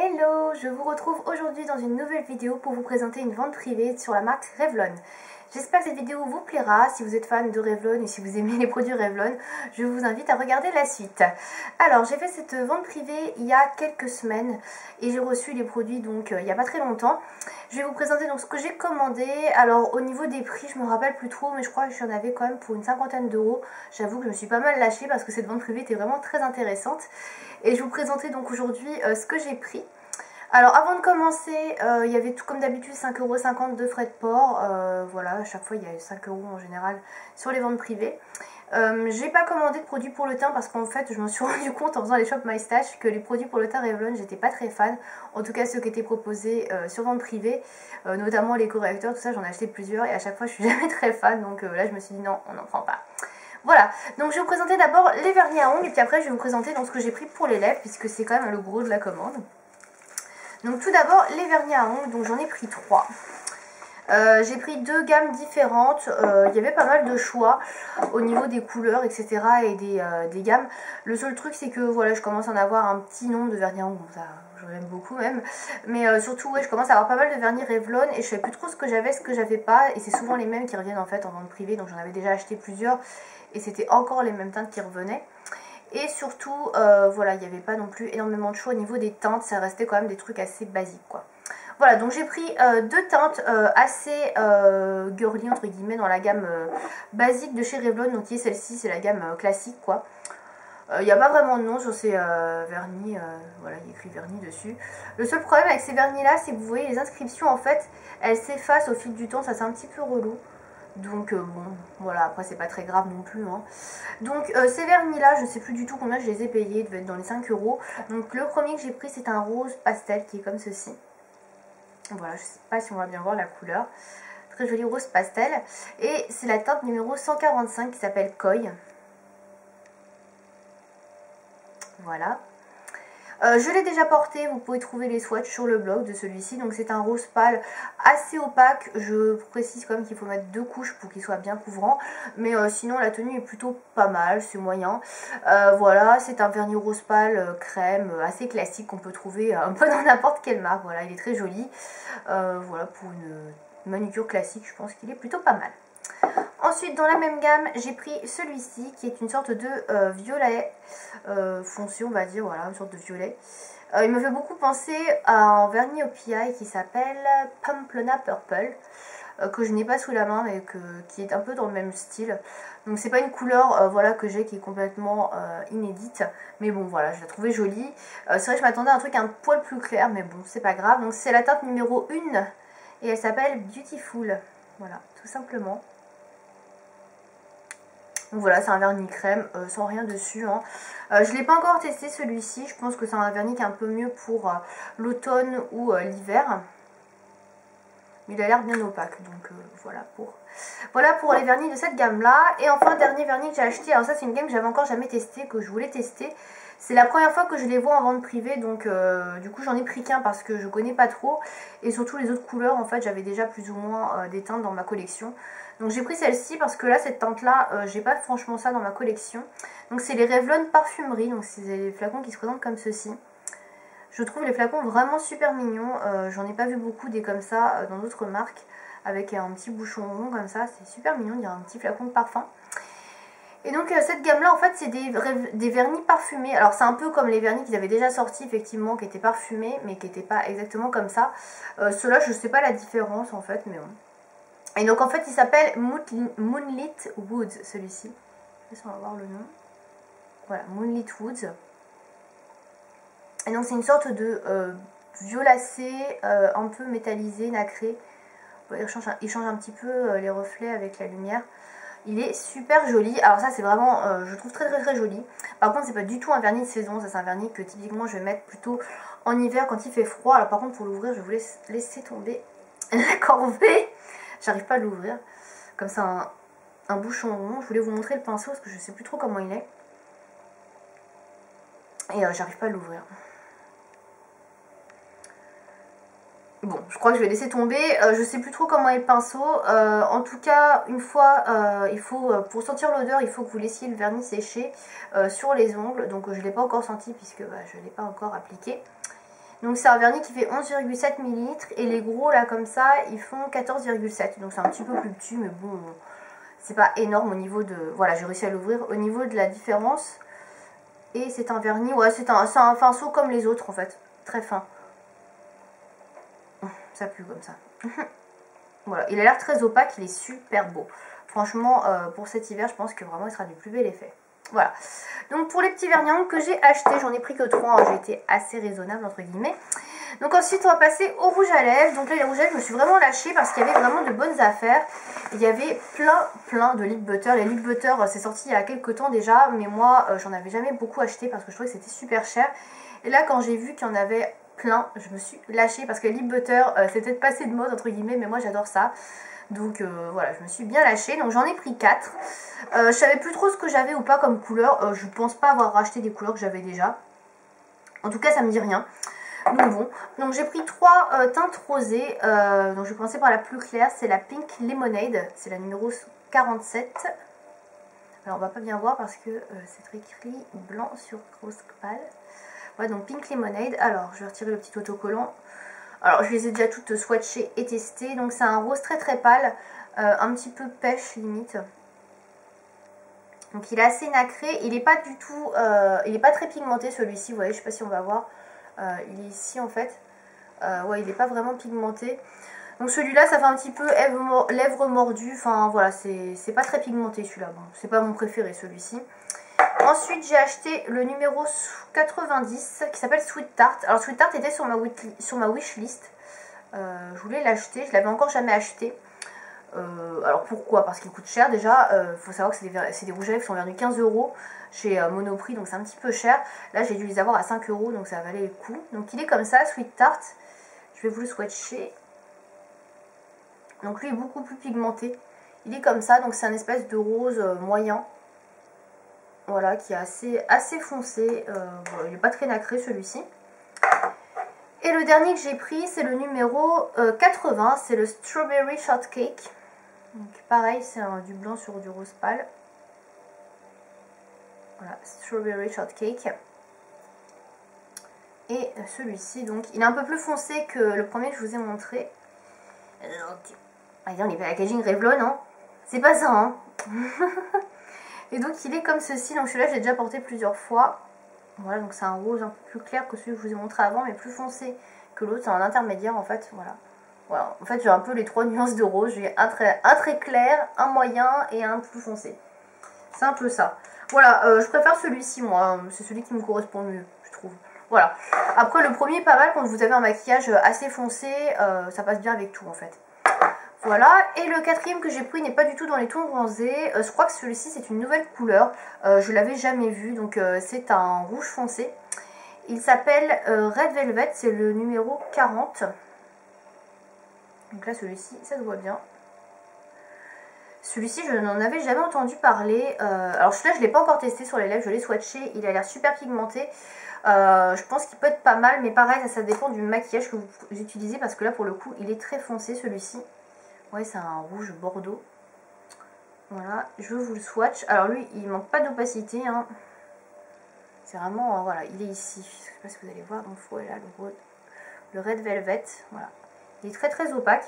Hello, je vous retrouve aujourd'hui dans une nouvelle vidéo pour vous présenter une vente privée sur la marque Revlon. J'espère que cette vidéo vous plaira. Si vous êtes fan de Revlon et si vous aimez les produits Revlon, je vous invite à regarder la suite. Alors, j'ai fait cette vente privée il y a quelques semaines et j'ai reçu les produits donc il n'y a pas très longtemps. Je vais vous présenter donc ce que j'ai commandé. Alors, au niveau des prix, je me rappelle plus trop, mais je crois que j'en avais quand même pour une cinquantaine d'euros. J'avoue que je me suis pas mal lâchée parce que cette vente privée était vraiment très intéressante. Et je vous présenterai donc aujourd'hui ce que j'ai pris. Alors avant de commencer, il y avait tout comme d'habitude 5,50 € de frais de port. Voilà, à chaque fois il y a 5 € en général sur les ventes privées. J'ai pas commandé de produits pour le teint parce qu'en fait je me suis rendu compte en faisant les Shop My Stash que les produits pour le teint Revlon j'étais pas très fan. En tout cas ceux qui étaient proposés sur vente privée, notamment les correcteurs, tout ça j'en ai acheté plusieurs et à chaque fois je suis jamais très fan, donc là je me suis dit non, on n'en prend pas. Voilà, donc je vais vous présenter d'abord les vernis à ongles et puis après je vais vous présenter donc ce que j'ai pris pour les lèvres puisque c'est quand même le gros de la commande. Donc tout d'abord les vernis à ongles, donc j'en ai pris 3. J'ai pris 2 gammes différentes, il y avait pas mal de choix au niveau des couleurs etc. et des gammes. Le seul truc c'est que voilà, je commence à en avoir un petit nombre de vernis à ongles, bon, ça j'en aime beaucoup même. Mais surtout ouais, je commence à avoir pas mal de vernis Revlon et je savais plus trop ce que j'avais pas. Et c'est souvent les mêmes qui reviennent en fait en vente privée, donc j'en avais déjà acheté plusieurs et c'était encore les mêmes teintes qui revenaient. Et surtout, voilà, il n'y avait pas non plus énormément de choix au niveau des teintes, ça restait quand même des trucs assez basiques, quoi. Voilà, donc j'ai pris 2 teintes assez girly, entre guillemets, dans la gamme basique de chez Revlon, donc qui est celle-ci, c'est la gamme classique, quoi. Il n'y a pas vraiment de nom sur ces vernis, voilà, il y a écrit vernis dessus. Le seul problème avec ces vernis-là, c'est que vous voyez, les inscriptions, en fait, elles s'effacent au fil du temps, ça c'est un petit peu relou. Donc bon, voilà, après c'est pas très grave non plus, hein. Donc ces vernis là, je sais plus du tout combien je les ai payés, ils devaient être dans les 5 €. Donc le premier que j'ai pris c'est un rose pastel qui est comme ceci. Voilà, je sais pas si on va bien voir la couleur. Très joli rose pastel. Et c'est la teinte numéro 145 qui s'appelle Koi. Voilà. Je l'ai déjà porté, vous pouvez trouver les swatchs sur le blog de celui-ci. Donc c'est un rose pâle assez opaque. Je précise quand même qu'il faut mettre 2 couches pour qu'il soit bien couvrant. Mais sinon la tenue est plutôt pas mal, c'est moyen. Voilà, c'est un vernis rose pâle crème assez classique qu'on peut trouver un peu dans n'importe quelle marque. Voilà, il est très joli. Voilà, pour une manucure classique, je pense qu'il est plutôt pas mal. Ensuite, dans la même gamme, j'ai pris celui-ci qui est une sorte de violet foncé, on va dire, voilà, une sorte de violet. Il me fait beaucoup penser à un vernis au PI qui s'appelle Pamplona Purple, que je n'ai pas sous la main mais qui est un peu dans le même style. Donc c'est pas une couleur voilà, que j'ai qui est complètement inédite, mais bon voilà, je la trouvais jolie. C'est vrai que je m'attendais à un truc un poil plus clair, mais bon, c'est pas grave. Donc c'est la teinte numéro 1 et elle s'appelle Beautiful, voilà, tout simplement. Donc voilà, c'est un vernis crème sans rien dessus, hein. Je ne l'ai pas encore testé celui-ci, je pense que c'est un vernis qui est un peu mieux pour l'automne ou l'hiver. Mais il a l'air bien opaque, donc voilà pour les vernis de cette gamme-là. Et enfin, dernier vernis que j'ai acheté, alors ça c'est une gamme que j'avais encore jamais testé, que je voulais tester. C'est la première fois que je les vois en vente privée, donc du coup j'en ai pris qu'un parce que je connais pas trop. Et surtout les autres couleurs, en fait j'avais déjà plus ou moins des teintes dans ma collection. Donc j'ai pris celle-ci parce que là, cette teinte-là, j'ai pas franchement ça dans ma collection. Donc c'est les Revlon Parfumerie, donc c'est des flacons qui se présentent comme ceci. Je trouve les flacons vraiment super mignons, j'en ai pas vu beaucoup des comme ça dans d'autres marques. Avec un petit bouchon rond comme ça, c'est super mignon, il y a un petit flacon de parfum. Et donc cette gamme là en fait c'est des vernis parfumés. Alors c'est un peu comme les vernis qu'ils avaient déjà sortis effectivement, qui étaient parfumés mais qui n'étaient pas exactement comme ça. Ceux-là je sais pas la différence en fait, mais bon. Et donc en fait il s'appelle Moonlit Woods celui-ci. On va voir le nom. Voilà, Moonlit Woods. Et donc c'est une sorte de violacé un peu métallisé, nacré. Il change un petit peu les reflets avec la lumière. Il est super joli. Alors ça c'est vraiment, je trouve très joli. Par contre c'est pas du tout un vernis de saison. Ça c'est un vernis que typiquement je vais mettre plutôt en hiver quand il fait froid. Alors par contre pour l'ouvrir je vais vous laisser tomber la corvée. J'arrive pas à l'ouvrir. Comme ça un bouchon rond. Je voulais vous montrer le pinceau parce que je sais plus trop comment il est. Et j'arrive pas à l'ouvrir. Bon, je crois que je vais laisser tomber. Je sais plus trop comment est le pinceau. En tout cas, une fois, il faut, pour sentir l'odeur, il faut que vous laissiez le vernis sécher sur les ongles. Donc je ne l'ai pas encore senti puisque je ne l'ai pas encore appliqué. Donc c'est un vernis qui fait 11,7 ml et les gros là comme ça ils font 14,7. Donc c'est un petit peu plus petit mais bon, c'est pas énorme au niveau de... Voilà, j'ai réussi à l'ouvrir au niveau de la différence. Et c'est un vernis, ouais c'est un pinceau comme les autres en fait, très fin. Ça pue comme ça. Voilà, il a l'air très opaque, il est super beau. Franchement, pour cet hiver, je pense que vraiment il sera du plus bel effet. Voilà, donc pour les petits vernis que j'ai achetés, j'en ai pris que 3, hein. J'ai été assez raisonnable entre guillemets. Donc ensuite on va passer au rouge à lèvres. Donc là les rouges à lèvres je me suis vraiment lâchée parce qu'il y avait vraiment de bonnes affaires. Il y avait plein de lip butter. Les lip butter c'est sorti il y a quelques temps déjà, mais moi j'en avais jamais beaucoup acheté parce que je trouvais que c'était super cher. Et là quand j'ai vu qu'il y en avait plein, je me suis lâchée parce que lip butter c'est peut-être passé de mode entre guillemets, mais moi j'adore ça. Donc voilà, je me suis bien lâchée. Donc j'en ai pris 4. Je savais plus trop ce que j'avais ou pas comme couleur. Je pense pas avoir racheté des couleurs que j'avais déjà. En tout cas, ça me dit rien. Donc bon, donc j'ai pris 3 teintes rosées. Donc je vais commencer par la plus claire, c'est la Pink Lemonade. C'est la numéro 47. Alors on va pas bien voir parce que c'est écrit blanc sur rose pâle. Ouais, donc Pink Lemonade. Alors je vais retirer le petit autocollant. Alors je les ai déjà toutes swatchées et testées. Donc c'est un rose très pâle, un petit peu pêche limite. Donc il est assez nacré, il n'est pas du tout, il n'est pas très pigmenté celui-ci, vous voyez, je sais pas si on va voir. Il est ici en fait. Ouais, il n'est pas vraiment pigmenté. Donc celui-là ça fait un petit peu lèvres mordues, enfin voilà, c'est pas très pigmenté celui-là. Bon, c'est pas mon préféré celui-ci. Ensuite j'ai acheté le numéro 90 qui s'appelle Sweet Tart. Alors Sweet Tart était sur ma wishlist. Je voulais l'acheter, je l'avais encore jamais acheté. Alors pourquoi? Parce qu'il coûte cher déjà. Faut savoir que c'est des rouges à lèvres qui sont vendus 15 € chez Monoprix, donc c'est un petit peu cher. Là j'ai dû les avoir à 5 €, donc ça valait le coup. Donc il est comme ça, Sweet Tart. Je vais vous le swatcher. Donc lui est beaucoup plus pigmenté. Il est comme ça, donc c'est un espèce de rose moyen. Voilà, qui est assez foncé. Voilà, il n'est pas très nacré celui-ci. Et le dernier que j'ai pris, c'est le numéro 80, c'est le Strawberry Shortcake. Donc pareil, c'est du blanc sur du rose pâle. Voilà, Strawberry Shortcake. Et celui-ci, donc, il est un peu plus foncé que le premier que je vous ai montré. On est packaging Revlon, hein. C'est pas ça, hein. Et donc il est comme ceci, donc celui-là j'ai déjà porté plusieurs fois. Voilà, donc c'est un rose un peu plus clair que celui que je vous ai montré avant, mais plus foncé que l'autre, c'est un intermédiaire en fait, voilà. Voilà, en fait j'ai un peu les 3 nuances de rose, j'ai un très clair, un moyen et un plus foncé. C'est un peu ça. Voilà, je préfère celui-ci moi, c'est celui qui me correspond le mieux, je trouve. Voilà. Après le premier est pas mal quand vous avez un maquillage assez foncé, ça passe bien avec tout en fait. Voilà, et le quatrième que j'ai pris n'est pas du tout dans les tons bronzés. Je crois que celui-ci c'est une nouvelle couleur. Je l'avais jamais vu, donc c'est un rouge foncé. Il s'appelle Red Velvet, c'est le numéro 40. Donc là celui-ci, ça se voit bien. Celui-ci je n'en avais jamais entendu parler. Alors celui-là je ne l'ai pas encore testé sur les lèvres, je l'ai swatché, il a l'air super pigmenté. Je pense qu'il peut être pas mal, mais pareil ça dépend du maquillage que vous utilisez, parce que là pour le coup il est très foncé celui-ci. Ouais, c'est un rouge bordeaux. Voilà, je vous le swatch. Alors lui, il manque pas d'opacité, hein. C'est vraiment, voilà, il est ici. Je sais pas si vous allez voir, donc voilà, le Red Velvet. Voilà, il est très opaque.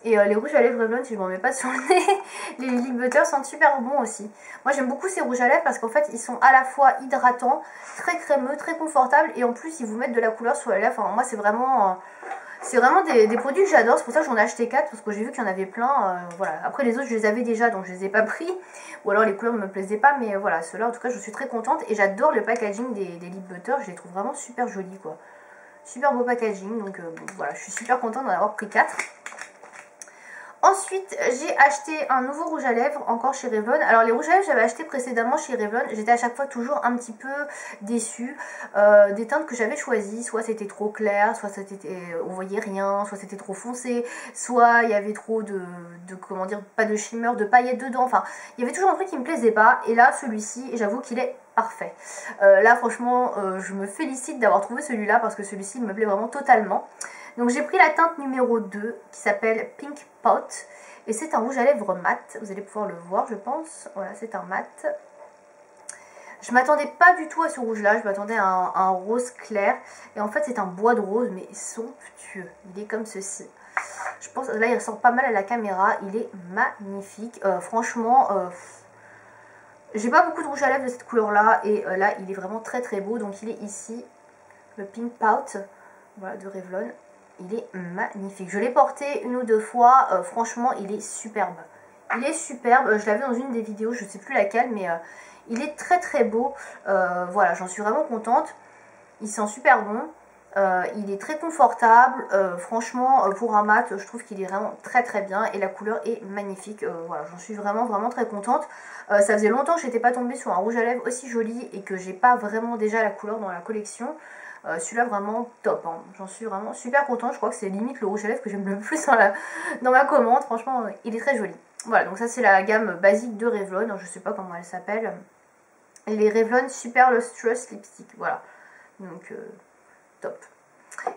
Et les rouges à lèvres Revlon, si je m'en mets pas sur le nez, les lip butter sont super bons aussi. Moi j'aime beaucoup ces rouges à lèvres parce qu'en fait ils sont à la fois hydratants, très crémeux, très confortables, et en plus ils vous mettent de la couleur sur la lèvre. Enfin, moi c'est vraiment... C'est vraiment des produits que j'adore, c'est pour ça que j'en ai acheté 4, parce que j'ai vu qu'il y en avait plein. Voilà. Après les autres je les avais déjà, donc je les ai pas pris, ou alors les couleurs ne me plaisaient pas, mais voilà, ceux-là en tout cas je suis très contente, et j'adore le packaging des lip butter, je les trouve vraiment super jolis quoi. Super beau packaging, donc bon, voilà, je suis super contente d'en avoir pris 4. Ensuite, j'ai acheté un nouveau rouge à lèvres, encore chez Revlon. Alors les rouges à lèvres, j'avais acheté précédemment chez Revlon. J'étais à chaque fois toujours un petit peu déçue des teintes que j'avais choisies. Soit c'était trop clair, soit on voyait rien, soit c'était trop foncé, soit il y avait trop comment dire, pas de shimmer, de paillettes dedans. Enfin, il y avait toujours un truc qui me plaisait pas. Et là, celui-ci, j'avoue qu'il est parfait. Là, franchement, je me félicite d'avoir trouvé celui-là, parce que celui-ci, il me plaît vraiment totalement. Donc j'ai pris la teinte numéro 2 qui s'appelle Pink Pot, et c'est un rouge à lèvres mat, vous allez pouvoir le voir je pense, voilà, c'est un mat. Je m'attendais pas du tout à ce rouge là, je m'attendais à un rose clair. Et en fait c'est un bois de rose mais somptueux. Il est comme ceci. Je pense, là il ressort pas mal à la caméra, il est magnifique. Franchement, j'ai pas beaucoup de rouge à lèvres de cette couleur là. Et là il est vraiment très très beau. Donc il est ici, le Pink Pout, voilà, de Revlon. Il est magnifique. Je l'ai porté une ou deux fois, franchement il est superbe. Il est superbe, je l'avais dans une des vidéos, je sais plus laquelle, mais il est très très beau. Voilà, j'en suis vraiment contente. Il sent super bon. Il est très confortable. Franchement, pour un mat, je trouve qu'il est vraiment très très bien. Et la couleur est magnifique. Voilà, j'en suis vraiment vraiment très contente. Ça faisait longtemps que j'étais pas tombée sur un rouge à lèvres aussi joli et que j'ai pas vraiment déjà la couleur dans la collection. Celui-là vraiment top, hein. J'en suis vraiment super contente. Je crois que c'est limite le rouge à lèvres que j'aime le plus dans ma commande. Franchement, il est très joli. Voilà, donc ça c'est la gamme basique de Revlon. Je sais pas comment elle s'appelle. Les Revlon Super Lustrous Lipstick. Voilà, donc top.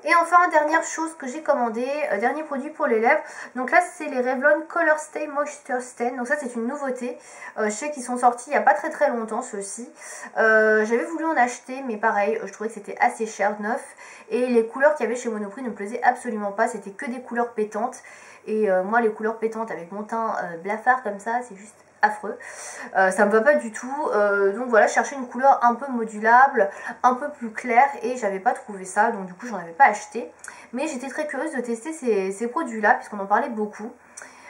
Et enfin, dernière chose que j'ai commandé, dernier produit pour les lèvres. Donc là, c'est les Revlon Color Stay Moisture Stain. Donc ça, c'est une nouveauté. Je sais qu'ils sont sortis il n'y a pas très très longtemps, ceux-ci. J'avais voulu en acheter, mais pareil, je trouvais que c'était assez cher, neuf. Et les couleurs qu'il y avait chez Monoprix ne me plaisaient absolument pas. C'était que des couleurs pétantes. Et moi, les couleurs pétantes avec mon teint blafard comme ça, c'est juste affreux. Ça me va pas du tout. Donc voilà, je cherchais une couleur un peu modulable, un peu plus claire et j'avais pas trouvé ça. Donc du coup, j'en avais pas acheté. Mais j'étais très curieuse de tester ces produits-là puisqu'on en parlait beaucoup.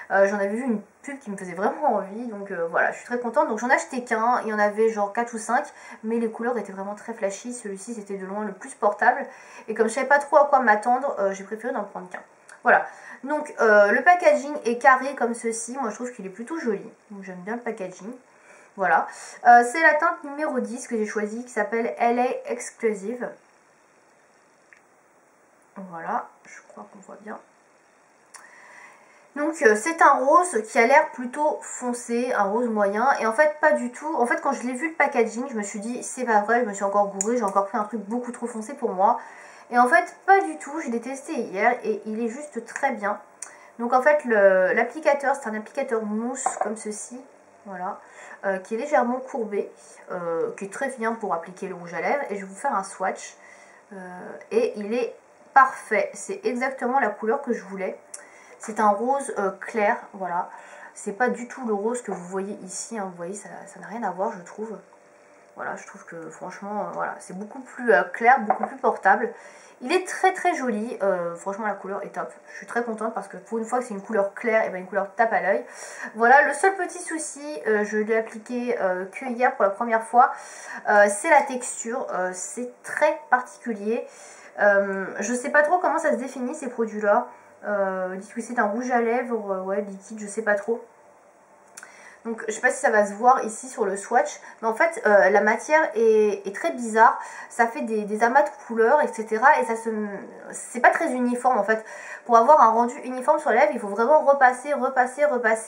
J'en avais vu une pub qui me faisait vraiment envie. Donc voilà, je suis très contente. Donc j'en ai acheté qu'un. Il y en avait genre 4 ou 5. Mais les couleurs étaient vraiment très flashy. Celui-ci, c'était de loin le plus portable. Et comme je savais pas trop à quoi m'attendre, j'ai préféré n'en prendre qu'un. Voilà, donc le packaging est carré comme ceci, moi je trouve qu'il est plutôt joli, donc j'aime bien le packaging. Voilà, c'est la teinte numéro 10 que j'ai choisie qui s'appelle LA Exclusive. Voilà, je crois qu'on voit bien. Donc c'est un rose qui a l'air plutôt foncé, un rose moyen, et en fait pas du tout. En fait quand je l'ai vu le packaging, je me suis dit c'est pas vrai, je me suis encore gourée, j'ai encore pris un truc beaucoup trop foncé pour moi. Et en fait pas du tout, je l'ai testé hier et il est juste très bien. Donc en fait l'applicateur, c'est un applicateur mousse comme ceci, voilà, qui est légèrement courbé, qui est très bien pour appliquer le rouge à lèvres. Et je vais vous faire un swatch, et il est parfait, c'est exactement la couleur que je voulais. C'est un rose clair, voilà. C'est pas du tout le rose que vous voyez ici, hein. Vous voyez, ça n'a rien à voir, je trouve. Voilà, je trouve que franchement, voilà, c'est beaucoup plus clair, beaucoup plus portable. Il est très très joli, franchement la couleur est top. Je suis très contente parce que pour une fois que c'est une couleur claire, et bien une couleur tape à l'œil. Voilà, le seul petit souci, je l'ai appliqué que hier pour la première fois, c'est la texture. C'est très particulier. Je sais pas trop comment ça se définit ces produits-là. Ils disent que c'est un rouge à lèvres, ouais, liquide, je sais pas trop. Donc je sais pas si ça va se voir ici sur le swatch, mais en fait la matière est très bizarre, ça fait des amas de couleurs, etc. Et c'est pas très uniforme en fait. Pour avoir un rendu uniforme sur les lèvres, il faut vraiment repasser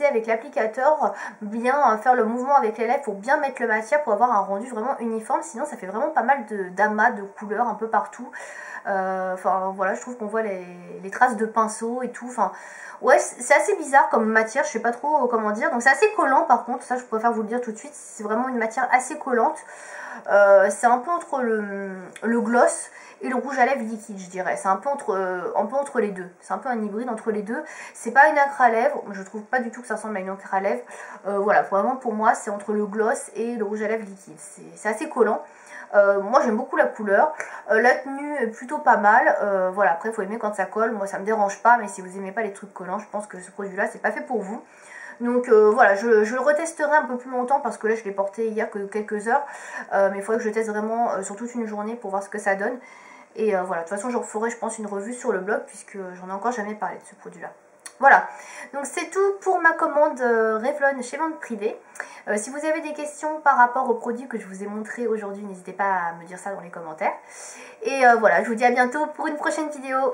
avec l'applicateur, bien faire le mouvement avec les lèvres pour bien mettre le matière pour avoir un rendu vraiment uniforme. Sinon ça fait vraiment pas mal d'amas de couleurs un peu partout. Enfin voilà, je trouve qu'on voit les traces de pinceau et tout. Enfin ouais, c'est assez bizarre comme matière, je sais pas trop comment dire. Donc c'est assez collant par contre, ça je préfère vous le dire tout de suite. C'est vraiment une matière assez collante. C'est un peu entre le gloss et le rouge à lèvres liquide, je dirais. C'est un peu entre les deux. C'est un peu un hybride entre les deux. C'est pas une encre à lèvres, je trouve pas du tout que ça ressemble à une encre à lèvres. Voilà, vraiment pour moi c'est entre le gloss et le rouge à lèvres liquide. C'est assez collant. Moi j'aime beaucoup la couleur, la tenue est plutôt pas mal, voilà, après il faut aimer quand ça colle, moi ça me dérange pas, mais si vous aimez pas les trucs collants, je pense que ce produit là c'est pas fait pour vous. Donc voilà, je le retesterai un peu plus longtemps parce que là je l'ai porté il y a que quelques heures, mais il faudrait que je teste vraiment sur toute une journée pour voir ce que ça donne. Et voilà, de toute façon je referai je pense une revue sur le blog puisque j'en ai encore jamais parlé de ce produit là. Voilà, donc c'est tout pour ma commande Revlon chez Vente Privée. Si vous avez des questions par rapport aux produits que je vous ai montrés aujourd'hui, n'hésitez pas à me dire ça dans les commentaires. Et voilà, je vous dis à bientôt pour une prochaine vidéo.